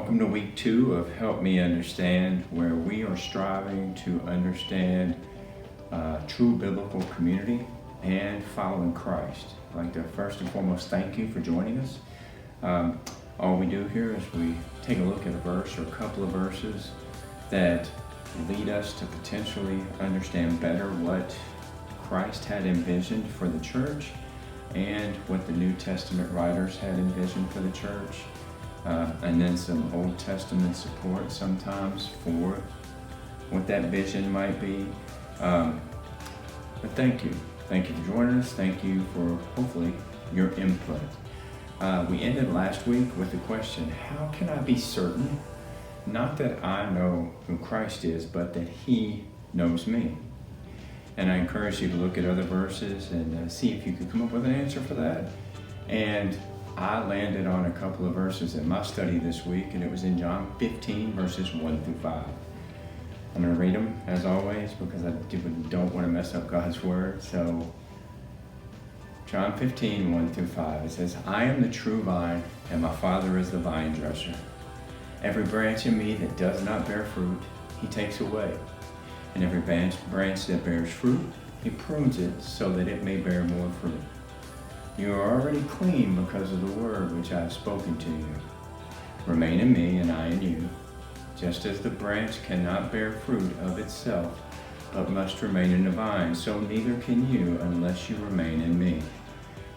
Welcome to week 2 of Help Me Understand, where we are striving to understand true biblical community and following Christ. I'd like to first and foremost thank you for joining us. All we do here is we take a look at a verse or a couple of verses that lead us to potentially understand better what Christ had envisioned for the church and what the New Testament writers had envisioned for the church. And then some Old Testament support sometimes for what that vision might be. But thank you. Thank you for joining us. Thank you for hopefully your input. We ended last week with the question, how can I be certain, not that I know who Christ is, but that He knows me? And I encourage you to look at other verses and see if you could come up with an answer for that. And I landed on a couple of verses in my study this week, and it was in John 15, verses 1 through 5. I'm going to read them, as always, because I don't want to mess up God's Word. So, John 15, 1 through 5, it says, I am the true vine, and my Father is the vinedresser. Every branch in me that does not bear fruit, He takes away. And every branch that bears fruit, He prunes it so that it may bear more fruit. You are already clean because of the word which I have spoken to you. Remain in me, and I in you. Just as the branch cannot bear fruit of itself, but must remain in the vine, so neither can you unless you remain in me.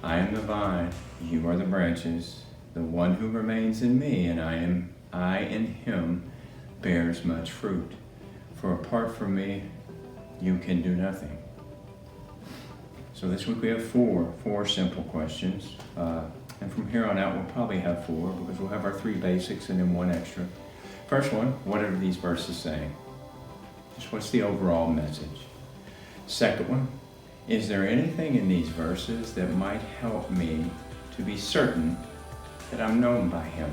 I am the vine, you are the branches. The one who remains in me, and I in him, bears much fruit. For apart from me, you can do nothing. So this week we have four simple questions. And from here on out, we'll probably have 4 because we'll have our 3 basics and then 1 extra. First one, what are these verses saying? Just what's the overall message? Second one, is there anything in these verses that might help me to be certain that I'm known by Him?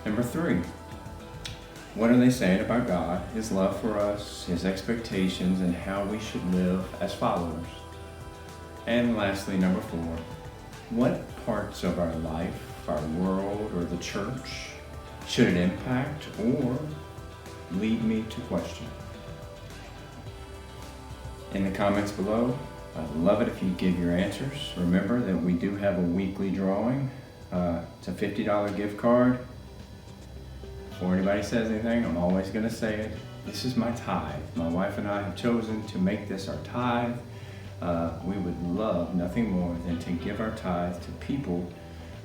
Number 3, what are they saying about God, His love for us, His expectations, and how we should live as followers? And lastly, number 4, what parts of our life, our world, or the church should it impact or lead me to question? In the comments below, I'd love it if you give your answers. Remember that we do have a weekly drawing. It's a $50 gift card. Before anybody says anything, I'm always going to say it. This is my tithe. My wife and I have chosen to make this our tithe. We would love nothing more than to give our tithe to people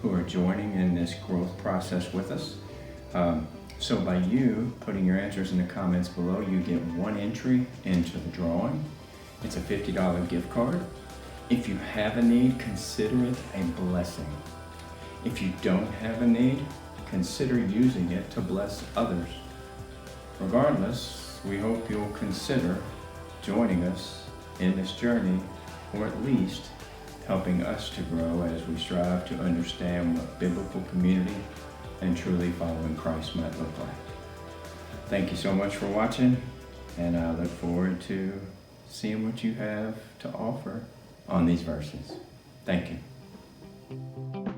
who are joining in this growth process with us. So by you putting your answers in the comments below, you get 1 entry into the drawing. It's a $50 gift card. If you have a need, consider it a blessing. If you don't have a need, consider using it to bless others. Regardless, we hope you'll consider joining us in this journey, or at least helping us to grow as we strive to understand what biblical community and truly following Christ might look like. Thank you so much for watching, and I look forward to seeing what you have to offer on these verses. Thank you.